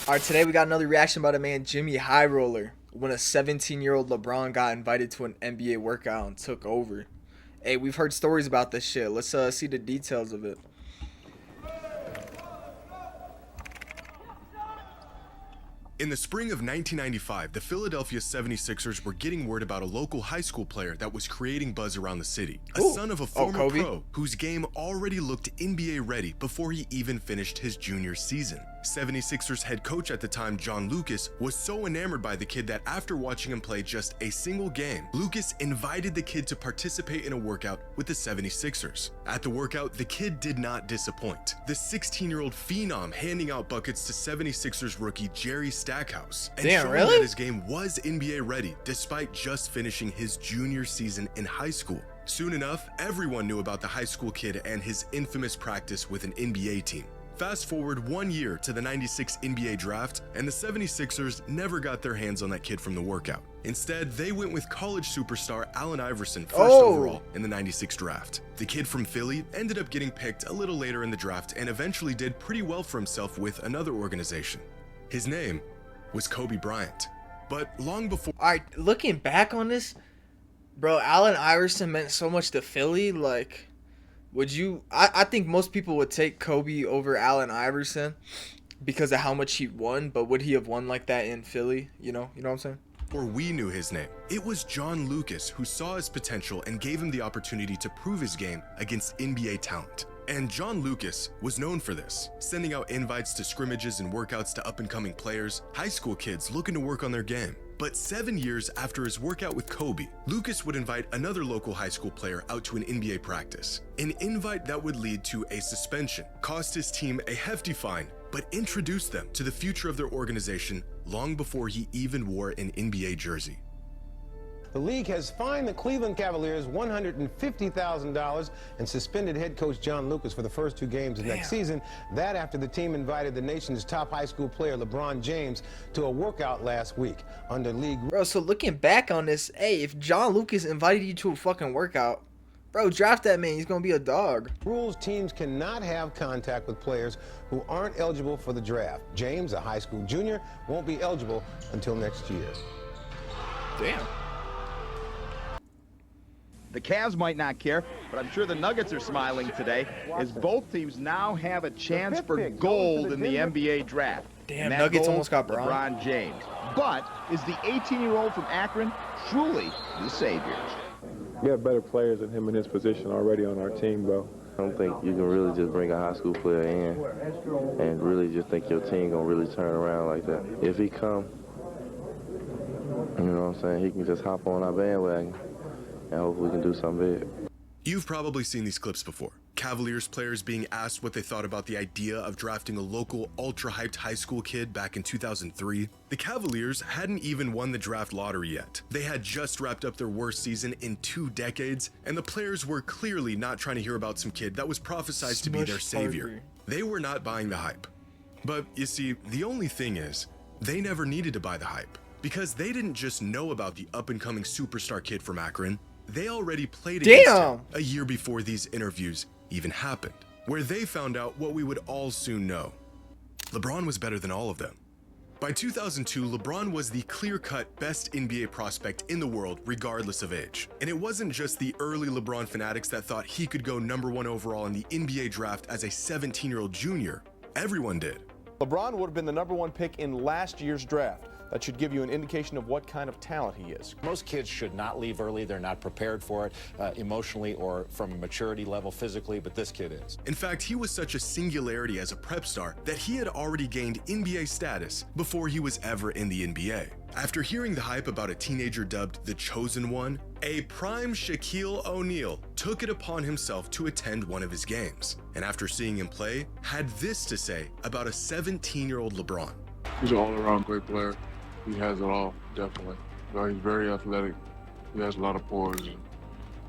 All right, today we got another reaction about a man, Jimmy High Roller, when a 17-year-old LeBron got invited to an NBA workout and took over. Hey, we've heard stories about this shit. Let's see the details of it. In the spring of 1995, the Philadelphia 76ers were getting word about a local high school player that was creating buzz around the city. A son of a former pro whose game already looked NBA ready before he even finished his junior season. 76ers head coach at the time, John Lucas, was so enamored by the kid that after watching him play just a single game, Lucas invited the kid to participate in a workout with the 76ers. At the workout, the kid did not disappoint. The 16-year-old phenom handing out buckets to 76ers rookie Jerry Stackhouse and showing that his game was NBA ready despite just finishing his junior season in high school. Soon enough, everyone knew about the high school kid and his infamous practice with an NBA team. Fast forward 1 year to the '96 NBA draft, and the 76ers never got their hands on that kid from the workout. Instead, they went with college superstar Allen Iverson first overall in the '96 draft. The kid from Philly ended up getting picked a little later in the draft and eventually did pretty well for himself with another organization. His name was Kobe Bryant. But long before— Alright, looking back on this, bro, Allen Iverson meant so much to Philly. Like, would you— I think most people would take Kobe over Allen Iverson because of how much he won, but would he have won like that in Philly? You know what I'm saying? Or we knew his name. It was John Lucas who saw his potential and gave him the opportunity to prove his game against NBA talent. And John Lucas was known for this, sending out invites to scrimmages and workouts to up-and-coming players, high school kids looking to work on their game. But 7 years after his workout with Kobe, Lucas would invite another local high school player out to an NBA practice. An invite that would lead to a suspension, cost his team a hefty fine, but introduced them to the future of their organization long before he even wore an NBA jersey. The league has fined the Cleveland Cavaliers $150,000 and suspended head coach John Lucas for the first 2 games of next season. That after the team invited the nation's top high school player, LeBron James, to a workout last week under league. Bro, so looking back on this, hey, if John Lucas invited you to a fucking workout, bro, draft that man. He's gonna be a dog. Rules: teams cannot have contact with players who aren't eligible for the draft. James, a high school junior, won't be eligible until next year. Damn. The Cavs might not care, but I'm sure the Nuggets are smiling today as both teams now have a chance for gold in the NBA draft. Damn, Nuggets almost got LeBron James. But is the 18-year-old from Akron truly the savior? We have better players than him in his position already on our team, bro. I don't think you can really just bring a high school player in and really just think your team gonna really turn around like that. If he come, you know what I'm saying, he can just hop on our bandwagon and hopefully we can do something big. You've probably seen these clips before. Cavaliers players being asked what they thought about the idea of drafting a local ultra-hyped high school kid back in 2003. The Cavaliers hadn't even won the draft lottery yet. They had just wrapped up their worst season in 2 decades, and the players were clearly not trying to hear about some kid that was prophesized to be their savior. They were not buying the hype. But you see, the only thing is, they never needed to buy the hype, because they didn't just know about the up-and-coming superstar kid from Akron. They already played against him a year before these interviews even happened, where they found out what we would all soon know. LeBron was better than all of them. By 2002, LeBron was the clear-cut best NBA prospect in the world, regardless of age. And it wasn't just the early LeBron fanatics that thought he could go #1 overall in the NBA draft as a 17-year-old junior. Everyone did. LeBron would have been the #1 pick in last year's draft. That should give you an indication of what kind of talent he is. Most kids should not leave early. They're not prepared for it emotionally or from a maturity level physically, but this kid is. In fact, he was such a singularity as a prep star that he had already gained NBA status before he was ever in the NBA. After hearing the hype about a teenager dubbed the Chosen One, a prime Shaquille O'Neal took it upon himself to attend one of his games. And after seeing him play, had this to say about a 17-year-old LeBron. He's an all-around great player. He has it all, definitely. He's very athletic. He has a lot of poise.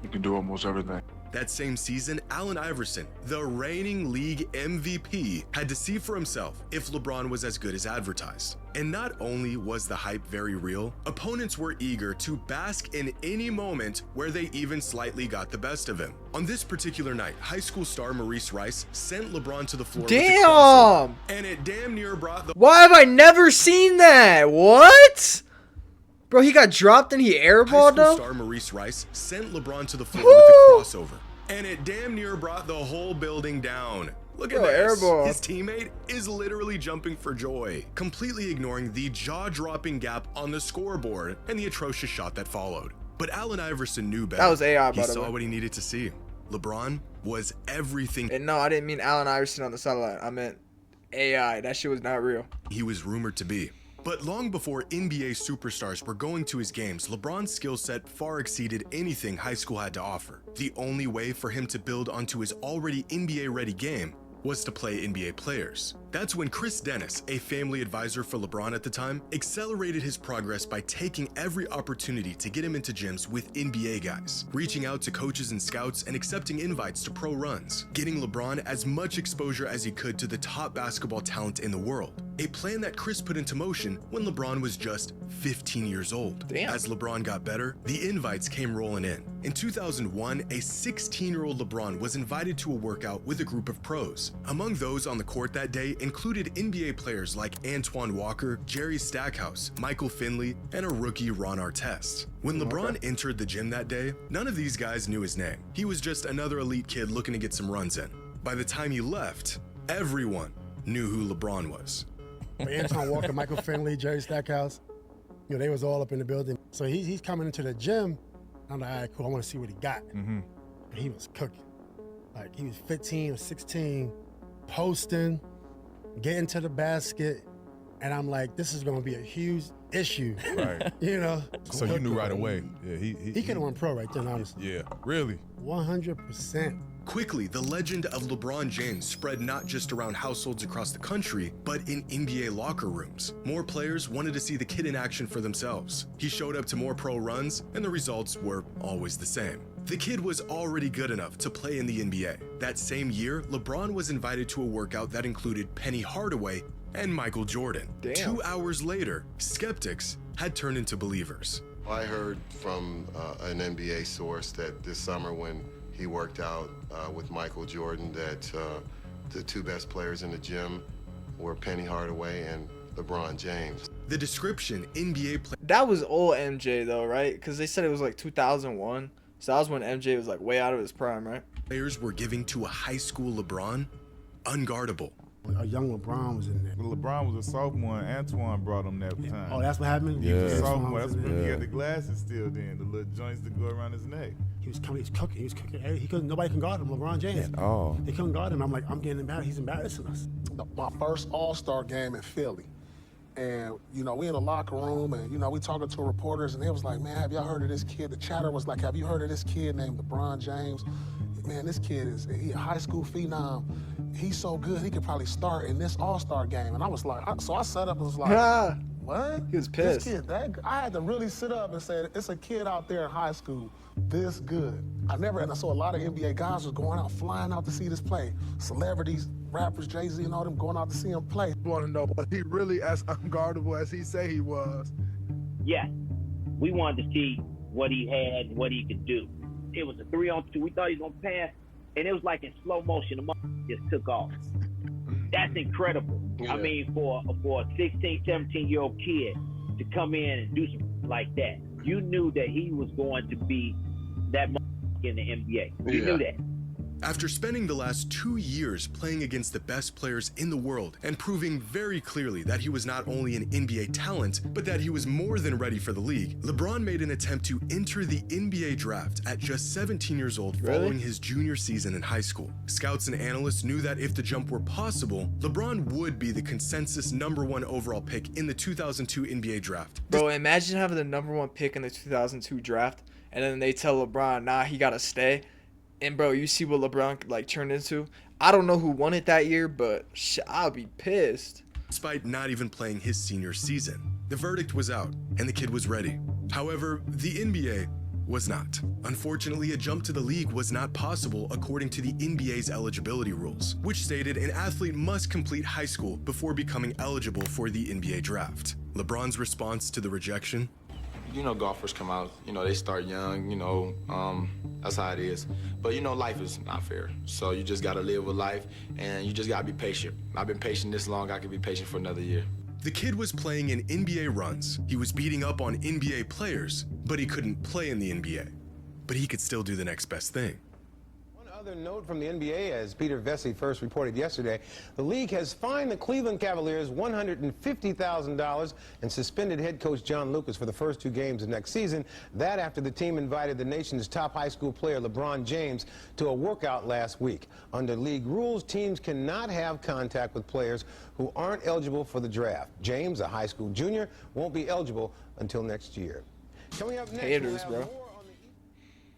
He can do almost everything. That same season, Allen Iverson, the reigning league MVP, had to see for himself if LeBron was as good as advertised. And not only was the hype very real, opponents were eager to bask in any moment where they even slightly got the best of him. On this particular night, high school star Maurice Rice sent LeBron to the floor with a crossover, and it damn near brought the— Why have I never seen that? What? Bro, he got dropped and he airballed high school though? Star Maurice Rice sent LeBron to the floor with a crossover, and it damn near brought the whole building down. Look at this. Airball. His teammate is literally jumping for joy, completely ignoring the jaw-dropping gap on the scoreboard and the atrocious shot that followed. But Allen Iverson knew better. That was AI, by He the saw way. what he needed to see. LeBron was everything. And no, I didn't mean Allen Iverson on the sideline. I meant AI. That shit was not real. He was rumored to be. But long before NBA superstars were going to his games, LeBron's skill set far exceeded anything high school had to offer. The only way for him to build onto his already NBA-ready game was to play NBA players. That's when Chris Dennis, a family advisor for LeBron at the time, accelerated his progress by taking every opportunity to get him into gyms with NBA guys, reaching out to coaches and scouts and accepting invites to pro runs, getting LeBron as much exposure as he could to the top basketball talent in the world. A plan that Chris put into motion when LeBron was just 15 years old. Damn. As LeBron got better, the invites came rolling in. In 2001, a 16-year-old LeBron was invited to a workout with a group of pros. Among those on the court that day included NBA players like Antoine Walker, Jerry Stackhouse, Michael Finley, and a rookie Ron Artest. When LeBron entered the gym that day, none of these guys knew his name. He was just another elite kid looking to get some runs in. By the time he left, everyone knew who LeBron was. Antoine Walker, Michael Finley, Jerry Stackhouse, you know, they was all up in the building. So he's coming into the gym. I'm like, all right, cool, I want to see what he got. And he was cooking. Like, he was 15 or 16, posting, getting to the basket, and I'm like, this is going to be a huge issue. Right. You know? So you knew right away. Yeah, He could have went pro right then, honestly. Yeah, really? 100%. Quickly, the legend of LeBron James spread not just around households across the country, but in NBA locker rooms. More players wanted to see the kid in action for themselves. He showed up to more pro runs, and the results were always the same. The kid was already good enough to play in the NBA. That same year, LeBron was invited to a workout that included Penny Hardaway and Michael Jordan. Damn. 2 hours later, skeptics had turned into believers. I heard from an NBA source that this summer when he worked out with Michael Jordan that the two best players in the gym were Penny Hardaway and LeBron James. The description NBA That was old MJ though, right? Because they said it was like 2001. So that was when MJ was like way out of his prime, right? players were giving to a high school LeBron, unguardable. A young LeBron was in there. When LeBron was a sophomore, Antoine brought him that time. Oh, that's what happened? He was a Yeah. sophomore. That's when he Yeah. had the glasses still then, the little joints that go around his neck. He was coming, he was cooking, he was cooking. He couldn't, nobody can guard him, LeBron James. Oh. They couldn't guard him. I'm like, I'm getting embarrassed. He's embarrassing us. My first All-Star game in Philly. And, you know, we in the locker room and, you know, we talking to reporters and they was like, man, have y'all heard of this kid? The chatter was like, have you heard of this kid named LeBron James? Man, this kid he a high school phenom. He's so good, he could probably start in this All-Star game. And I was like, so I sat up and was like, what? He was pissed. This kid, I had to really sit up and say, it's a kid out there in high school this good. And I saw a lot of NBA guys was going out, flying out to see this play. Celebrities, rappers, Jay-Z and all them going out to see him play. Want to know, was he really as unguardable as he say he was? Yes. We wanted to see what he had, what he could do. It was a 3-on-2. We thought he was going to pass, and it was like in slow motion. The motherfucker just took off. That's incredible. Yeah. I mean, for a 16, 17-year-old kid to come in and do something like that, you knew that he was going to be that motherfucker in the NBA. You knew that. After spending the last 2 years playing against the best players in the world and proving very clearly that he was not only an NBA talent, but that he was more than ready for the league, LeBron made an attempt to enter the NBA draft at just 17 years old following his junior season in high school. Scouts and analysts knew that if the jump were possible, LeBron would be the consensus #1 overall pick in the 2002 NBA draft. Bro, imagine having the #1 pick in the 2002 draft, and then they tell LeBron, nah, he gotta stay. And bro, you see what LeBron like turned into? I don't know who won it that year, but I'll be pissed. Despite not even playing his senior season, the verdict was out and the kid was ready. However, the NBA was not. Unfortunately, a jump to the league was not possible according to the NBA's eligibility rules, which stated an athlete must complete high school before becoming eligible for the NBA draft. LeBron's response to the rejection? You know, golfers come out, you know, they start young, you know, that's how it is. But, you know, life is not fair. So you just got to live with life, and you just got to be patient. I've been patient this long, I can be patient for another year. The kid was playing in NBA runs. He was beating up on NBA players, but he couldn't play in the NBA. But he could still do the next best thing. Another note from the NBA, as Peter Vesey first reported yesterday, the league has fined the Cleveland Cavaliers $150,000 and suspended head coach John Lucas for the first 2 games of next season. That after the team invited the nation's top high school player, LeBron James, to a workout last week. Under league rules, teams cannot have contact with players who aren't eligible for the draft. James, a high school junior, won't be eligible until next year. Coming up next, haters, bro.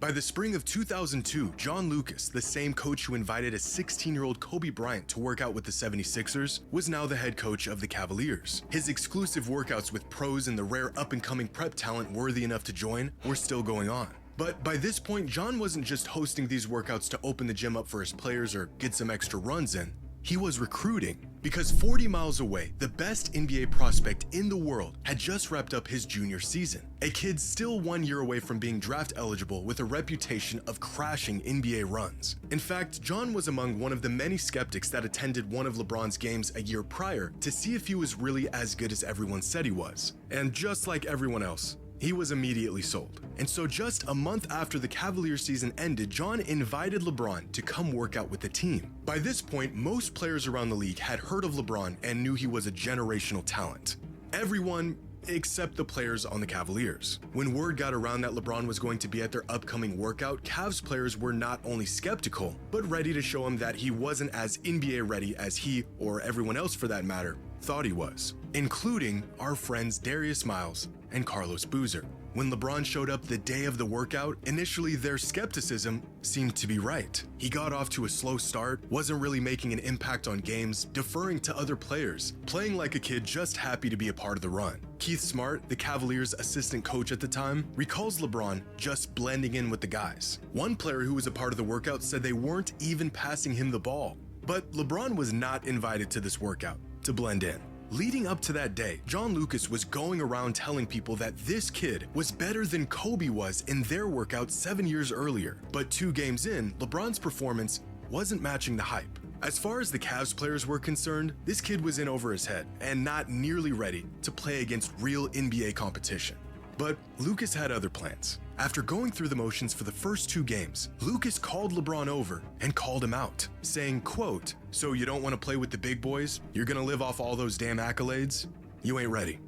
By the spring of 2002, John Lucas, the same coach who invited a 16-year-old Kobe Bryant to work out with the 76ers, was now the head coach of the Cavaliers. His exclusive workouts with pros and the rare up-and-coming prep talent worthy enough to join were still going on. But by this point, John wasn't just hosting these workouts to open the gym up for his players or get some extra runs in. He was recruiting, because 40 miles away, the best NBA prospect in the world had just wrapped up his junior season. A kid still 1 year away from being draft eligible with a reputation of crashing NBA runs. In fact, John was among one of the many skeptics that attended one of LeBron's games a year prior to see if he was really as good as everyone said he was. And just like everyone else, he was immediately sold. And so just a month after the Cavaliers season ended, John invited LeBron to come work out with the team. By this point, most players around the league had heard of LeBron and knew he was a generational talent. Everyone except the players on the Cavaliers. When word got around that LeBron was going to be at their upcoming workout, Cavs players were not only skeptical, but ready to show him that he wasn't as NBA ready as he, or everyone else for that matter, thought he was, including our friends Darius Miles and Carlos Boozer. When LeBron showed up the day of the workout, initially their skepticism seemed to be right. He got off to a slow start, wasn't really making an impact on games, deferring to other players, playing like a kid just happy to be a part of the run. Keith Smart, the Cavaliers' assistant coach at the time, recalls LeBron just blending in with the guys. One player who was a part of the workout said they weren't even passing him the ball. But LeBron was not invited to this workout to blend in. Leading up to that day, John Lucas was going around telling people that this kid was better than Kobe was in their workout 7 years earlier. But 2 games in, LeBron's performance wasn't matching the hype. As far as the Cavs players were concerned, this kid was in over his head and not nearly ready to play against real NBA competition. But Lucas had other plans. After going through the motions for the first 2 games, Lucas called LeBron over and called him out, saying, quote, "So you don't want to play with the big boys? You're gonna live off all those damn accolades? You ain't ready."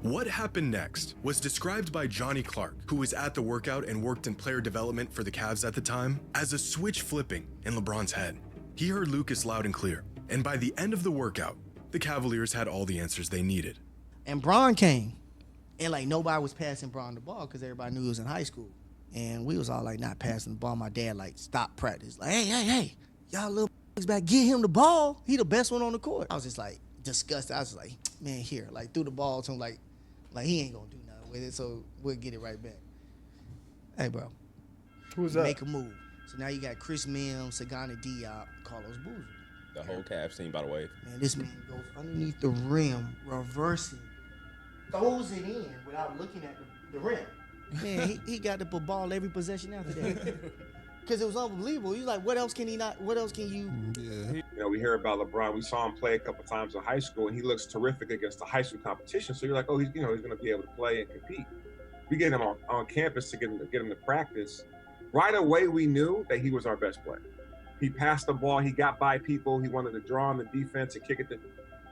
What happened next was described by Johnny Clark, who was at the workout and worked in player development for the Cavs at the time, as a switch flipping in LeBron's head. He heard Lucas loud and clear, and by the end of the workout, the Cavaliers had all the answers they needed. And Bron came. And, like, nobody was passing Bron the ball because everybody knew he was in high school. And we was all, like, not passing the ball. My dad, like, stopped practice. Like, hey, y'all little back, get him the ball. He the best one on the court. I was just, like, disgusted. I was like, man, here. Like, threw the ball to him, like he ain't going to do nothing with it, so we'll get it right back. Hey, bro. Who's that? Make a move. So now you got Chris Mims, Sagana Diop, Carlos Boozer. The whole Cavs team, by the way. Man, this man goes underneath the rim, reversing, throws it in without looking at the rim. Man, he got to put ball every possession after that. Because it was unbelievable. He's like, what else can you? You know, we hear about LeBron. We saw him play a couple times in high school, and he looks terrific against the high school competition. So you're like, oh, he's going to be able to play and compete. We get him on campus to get him to practice. Right away, we knew that he was our best player. He passed the ball. He got by people. He wanted to draw on the defense and kick it.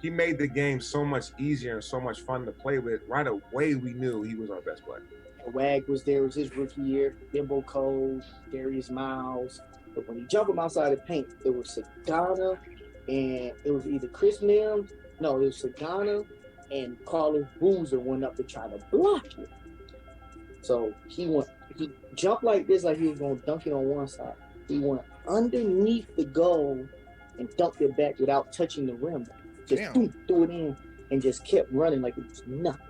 He made the game so much easier and so much fun to play with. Right away, we knew he was our best player. Wag was there. It was his rookie year. Dimbo Cole, Darius Miles. But when he jumped him outside the paint, it was Sagana, and it was either Chris Mims. No, it was Sagana, and Carlos Boozer went up to try to block it. So he jumped like this, like he was going to dunk it on one side. He went underneath the goal and dunked it back without touching the rim. Just threw it in and just kept running like it was nothing.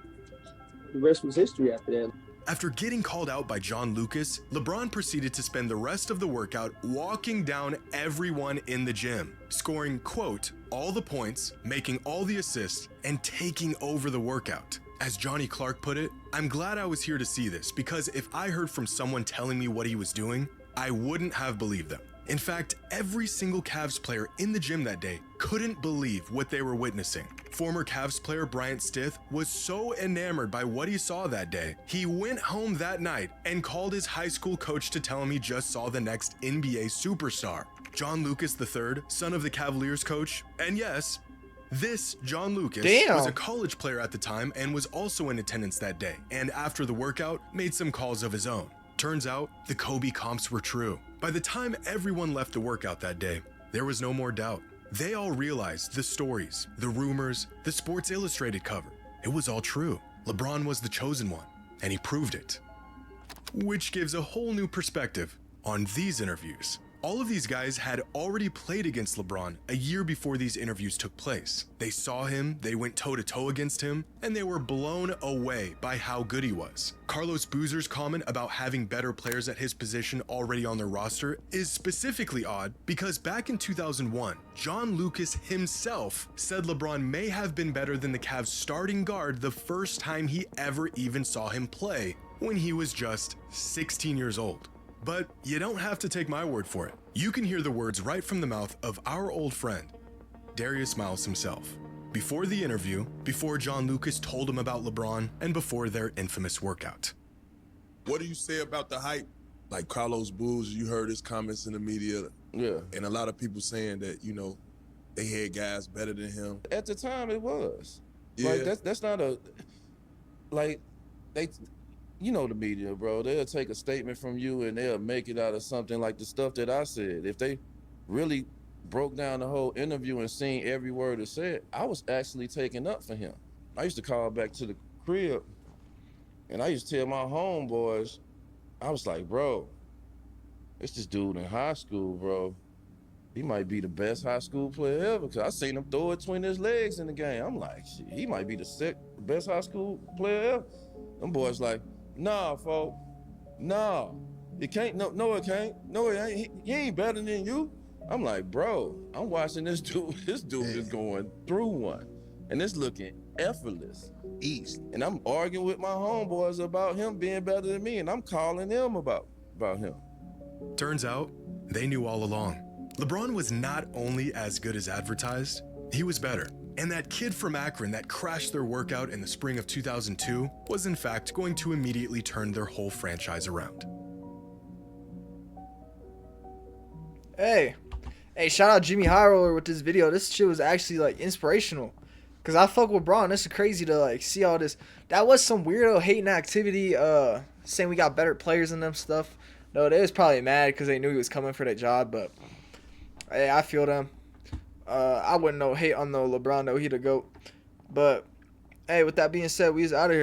The rest was history after that. After getting called out by John Lucas, LeBron proceeded to spend the rest of the workout walking down everyone in the gym, scoring, quote, all the points, making all the assists, and taking over the workout. As Johnny Clark put it, I'm glad I was here to see this because if I heard from someone telling me what he was doing, I wouldn't have believed them. In fact, every single Cavs player in the gym that day couldn't believe what they were witnessing. Former Cavs player Bryant Stith was so enamored by what he saw that day, he went home that night and called his high school coach to tell him he just saw the next NBA superstar. John Lucas III, son of the Cavaliers coach, and yes, this John Lucas was a college player at the time and was also in attendance that day, and after the workout, made some calls of his own. Turns out, the Kobe comps were true. By the time everyone left the workout that day, there was no more doubt. They all realized the stories, the rumors, the Sports Illustrated cover. It was all true. LeBron was the chosen one, and he proved it. Which gives a whole new perspective on these interviews. All of these guys had already played against LeBron a year before these interviews took place. They saw him, they went toe-to-toe against him, and they were blown away by how good he was. Carlos Boozer's comment about having better players at his position already on their roster is specifically odd because back in 2001, John Lucas himself said LeBron may have been better than the Cavs starting guard the first time he ever even saw him play, when he was just 16 years old. But you don't have to take my word for it. You can hear the words right from the mouth of our old friend, Darius Miles himself. Before the interview, before John Lucas told him about LeBron, and before their infamous workout. What do you say about the hype? Like Carlos Boozer, you heard his comments in the media. Yeah. And a lot of people saying that, you know, they had guys better than him. At the time, it was. Yeah. Like, that's not a... Like, they... You know the media, bro. They'll take a statement from you and they'll make it out of something like the stuff that I said. If they really broke down the whole interview and seen every word it said, I was actually taking up for him. I used to call back to the crib and I used to tell my homeboys, I was like, bro, it's this dude in high school, bro. He might be the best high school player ever because I seen him throw it between his legs in the game. I'm like, shit, he might be the best high school player ever. Them boys like, nah, folks. Nah. It can't. No, it can't. No, it ain't. He ain't better than you. I'm like, bro, I'm watching this dude. This dude is going through one. And it's looking effortless. East. And I'm arguing with my homeboys about him being better than me. And I'm calling them about him. Turns out, they knew all along. LeBron was not only as good as advertised, he was better. And that kid from Akron that crashed their workout in the spring of 2002 was in fact going to immediately turn their whole franchise around. Hey, shout out Jimmy High Roller with this video. This shit was actually like inspirational. Cause I fuck with Braun. This is crazy to like see all this. That was some weirdo hating activity, saying we got better players than them stuff. No, they was probably mad because they knew he was coming for that job, but hey, I feel them. I wouldn't hate on no LeBron though, he the GOAT. But hey, with that being said, we is out of here.